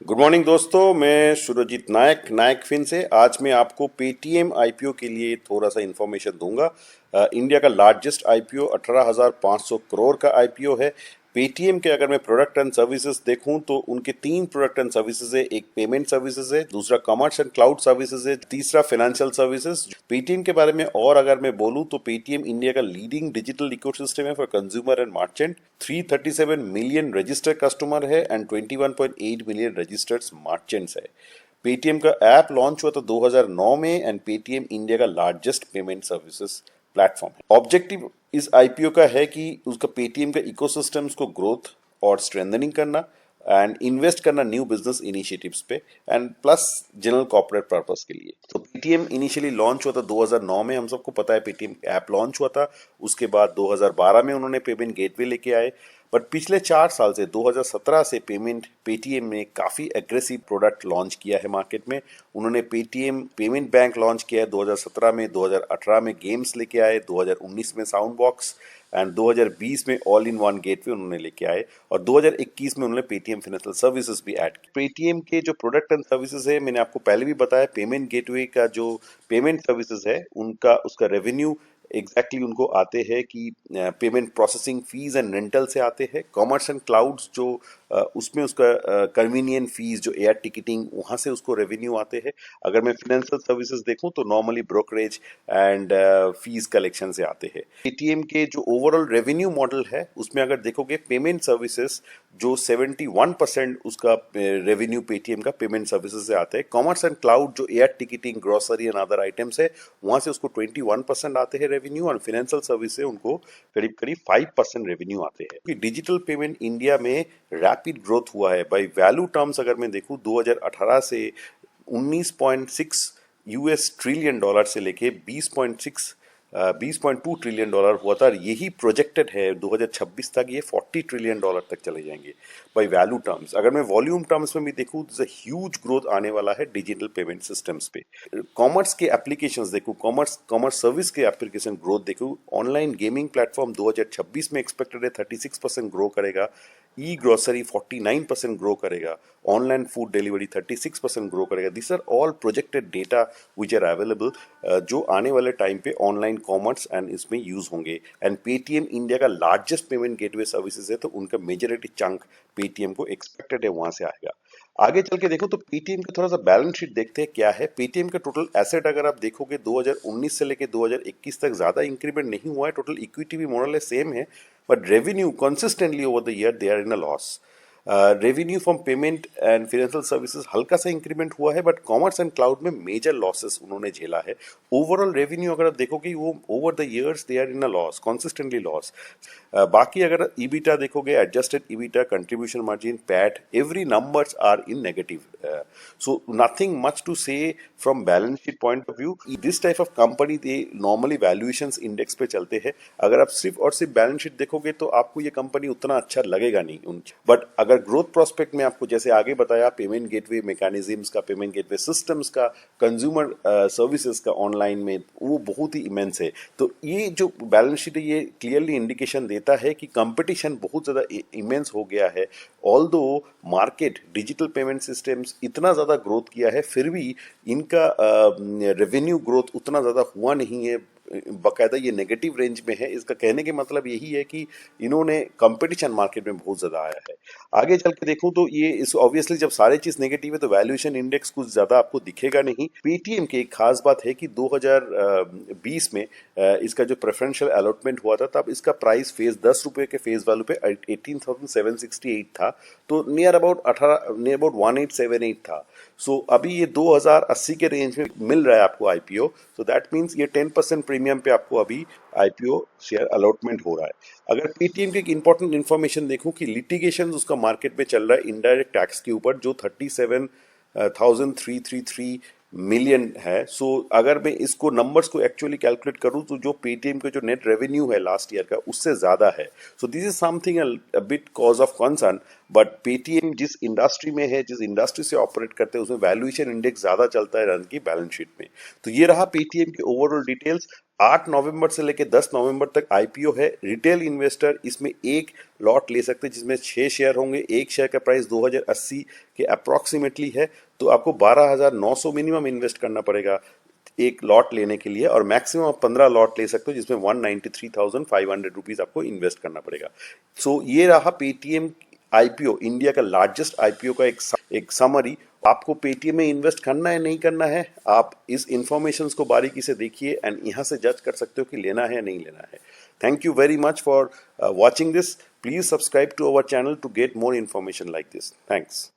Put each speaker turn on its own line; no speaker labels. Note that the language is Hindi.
गुड मॉर्निंग दोस्तों, मैं सुरजीत नायक नायक फिन से। आज मैं आपको पेटीएम आईपीओ के लिए थोड़ा सा इन्फॉर्मेशन दूंगा। इंडिया का लार्जेस्ट आईपीओ 18,500 करोड़ का आईपीओ है। पेटीएम के अगर मैं प्रोडक्ट एंड सर्विसेज देखूं तो उनके तीन प्रोडक्ट एंड सर्विसेज है। एक पेमेंट सर्विसेज है, दूसरा कॉमर्स एंड क्लाउड सर्विसेज है, तीसरा फाइनेंशियल सर्विसेज। पेटीएम के बारे में और अगर मैं बोलूं तो पेटीएम इंडिया का लीडिंग डिजिटल इकोसिस्टम है for consumer and merchant. 337 million registered customer है एंड 21.8 मिलियन रजिस्टर्ड मर्चेंट्स है। पेटीएम का ऐप लॉन्च हुआ था 2009 में एंड पेटीएम इंडिया का लार्जेस्ट पेमेंट सर्विसेज प्लेटफॉर्म है। ऑब्जेक्टिव इस आईपीओ का है कि उसका पेटीएम का इकोसिस्टम्स को ग्रोथ और स्ट्रेंथनिंग करना एंड इन्वेस्ट करना न्यू बिजनेस इनिशिएटिव्स पे and plus general corporate purpose के लिए। तो पेटीएम इनिशियली लॉन्च हुआ था 2009 में, हम सबको पता है पेटीएम ऐप लॉन्च हुआ था। उसके बाद 2012 में उन्होंने पेमेंट गेटवे लेके आए। बट पिछले 4 साल से 2017 से पेटीएम ने काफी एग्रेसिव प्रोडक्ट लॉन्च किया है मार्केट में। उन्होंने पेटीएम पेमेंट बैंक लॉन्च किया है 2017 में, 2018 में गेम्स लेके आए, 2019 में साउंड बॉक्स एंड 2020 में ऑल इन वन गेटवे उन्होंने लेके आए और 2021 में उन्होंने पेटीएम फाइनेंशियल सर्विसेज भी ऐड की। पेटीएम के जो प्रोडक्ट एंड सर्विसेज है, मैंने आपको पहले भी बताया, पेमेंट गेटवे का जो पेमेंट सर्विसेज है उनका उसका रेवेन्यू एग्जैक्टली उनको आते हैं कि payment processing fees and rental से आते हैं। कॉमर्स एंड क्लाउड्स जो उसमें उसका कन्वीनियंट फीस जो एयर टिकटिंग वहां से उसको रेवेन्यू आते हैं। अगर मैं फाइनेंशियल सर्विसेज देखूं तो normally brokerage and fees collection से आते हैं। पेटीएम के जो ओवरऑल रेवेन्यू मॉडल है उसमें अगर देखोगे पेमेंट सर्विसेज जो 71% उसका रेवेन्यू पेटीएम का पेमेंट सर्विसेज से आता है। कॉमर्स एंड क्लाउड जो air ticketing grocery and other items है वहां से उसको 21% आते हैं रेवेन्यू और फाइनेंशियल सर्विस से उनको करीब करीब 5% रेवेन्यू आते हैं। डिजिटल पेमेंट इंडिया में रैपिड ग्रोथ हुआ है। बाय वैल्यू टर्म्स अगर मैं देखूं 2018 से 19.6 यूएस ट्रिलियन डॉलर से लेके 20.2 ट्रिलियन डॉलर हुआ था। यही प्रोजेक्टेड है 2026 तक ये 40 ट्रिलियन डॉलर तक चले जाएंगे बाय वैल्यू टर्म्स। अगर मैं वॉल्यूम टर्म्स में भी देखूं तो ह्यूज ग्रोथ आने वाला है डिजिटल पेमेंट सिस्टम्स पे। कॉमर्स के एप्लीकेशंस देखूं, कॉमर्स सर्विस के एप्लीकेशन ग्रोथ देखूं, ऑनलाइन गेमिंग प्लेटफॉर्म 2026 में एक्सपेक्टेड है 36% ग्रो करेगा, ई ग्रोसरी 49% ग्रो करेगा, ऑनलाइन फूड डिलीवरी 36% ग्रो करेगा। This are all projected data which are available जो आने वाले टाइम पे ऑनलाइन कॉमर्स एंड इसमें यूज होंगे। एंड पेटीएम इंडिया का लार्जेस्ट पेमेंट गेटवे सर्विसेज है तो उनका मेजोरिटी चंक पेटीएम को एक्सपेक्टेड है वहां से आएगा। आगे चल के देखो तो पेटीएम का थोड़ा सा बैलेंस शीट देखते हैं क्या है। पेटीएम का टोटल एसेट अगर आप देखोगे 2019 से लेके 2021 तक ज्यादा इंक्रीमेंट नहीं हुआ है। टोटल इक्विटी भी मोरल सेम है but revenue consistently over the year they are in a loss. Revenue from payment and financial services हल्का सा इंक्रीमेंट हुआ है बट कॉमर्स एंड क्लाउड में मेजर लॉसेस उन्होंने झेला है। ओवरऑल रेवेन्यू अगर आप देखोगे वो over the years they are in a loss, consistently loss. बाकी अगर ईबिटा देखोगे, adjusted EBITDA, contribution margin, PAT, every numbers are in negative. So nothing much to say from balance sheet point of view. This type of company they normally valuations index पे चलते हैं। अगर आप सिर्फ और सिर्फ बैलेंस शीट देखोगे तो आपको ये कंपनी उतना अच्छा लगेगा नहीं। बट अगर ग्रोथ प्रोस्पेक्ट में आपको जैसे आगे बताया पेमेंट गेटवे मैकेनिज्म्स का, पेमेंट गेटवे सिस्टम्स का, कंज्यूमर सर्विसेज का ऑनलाइन में वो बहुत ही इमेंस है। तो ये जो बैलेंस शीट है ये क्लियरली इंडिकेशन देता है कि कंपटीशन बहुत ज्यादा इमेंस हो गया है। Although market digital payment systems इतना ज्यादा ग्रोथ किया है फिर भी इनका रेवेन्यू ग्रोथ उतना ज्यादा हुआ नहीं है, बकायदा ये नेगेटिव रेंज में है। इसका कहने के मतलब यही है कि इन्होंने कंपटीशन मार्केट में बहुत ज्यादा आया है। आगे चल के देखूं तो ये इस ऑब्वियसली जब सारे चीज नेगेटिव है तो वैल्यूएशन इंडेक्स कुछ ज्यादा आपको दिखेगा नहीं। पेटीएम की एक खास बात है कि 2020 में इसका जो प्रेफरेंशियल अलॉटमेंट हुआ था तब इसका प्राइस फेस 10 रुपए के फेस वैल्यू पे 18,768 था, तो नियर अबाउट 1878 था। सो अभी ये 2080 के रेंज में मिल रहा है आपको आईपीओ। सो दैट मीन्स ये 10% प्रीमियम पे आपको अभी आईपीओ शेयर अलॉटमेंट हो रहा है। अगर पेटीएम की एक इंपॉर्टेंट इन्फॉर्मेशन देखूं कि लिटिगेशन उसका मार्केट में चल रहा है इनडायरेक्ट टैक्स के ऊपर जो 37,333 मिलियन है। सो अगर मैं इसको नंबर्स को एक्चुअली कैलकुलेट करूं तो जो पेटीएम के जो नेट रेवेन्यू है लास्ट ईयर का उससे ज्यादा है। So this is something a bit cause of concern. But Paytm जिस इंडस्ट्री में है, जिस इंडस्ट्री से ऑपरेट करते हैं, उसमें वैल्यूएशन इंडेक्स ज्यादा चलता है रन की बैलेंस शीट में। तो ये रहा पेटीएम की ओवरऑल डिटेल्स। 8 नवंबर से लेकर 10 नवंबर तक आईपीओ है। रिटेल इन्वेस्टर इसमें एक लॉट ले सकते हैं जिसमें 6 शेयर होंगे। एक शेयर का प्राइस 2080 के अप्रोक्सीमेटली है। तो आपको 12,900 मिनिमम इन्वेस्ट करना पड़ेगा एक लॉट लेने के लिए, और मैक्सिमम आप 15 लॉट ले सकते हो जिसमें 193,500 रुपीज आपको इन्वेस्ट करना पड़ेगा। सो ये रहा पेटीएम आईपीओ, इंडिया का लार्जेस्ट आईपीओ का एक समरी। आपको पेटीएम में इन्वेस्ट करना है नहीं करना है, आप इस इंफॉर्मेशन को बारीकी से देखिए एंड यहाँ से जज कर सकते हो कि लेना है या नहीं लेना है। Thank you very much for watching this. Please subscribe to our channel to get more information like this. Thanks.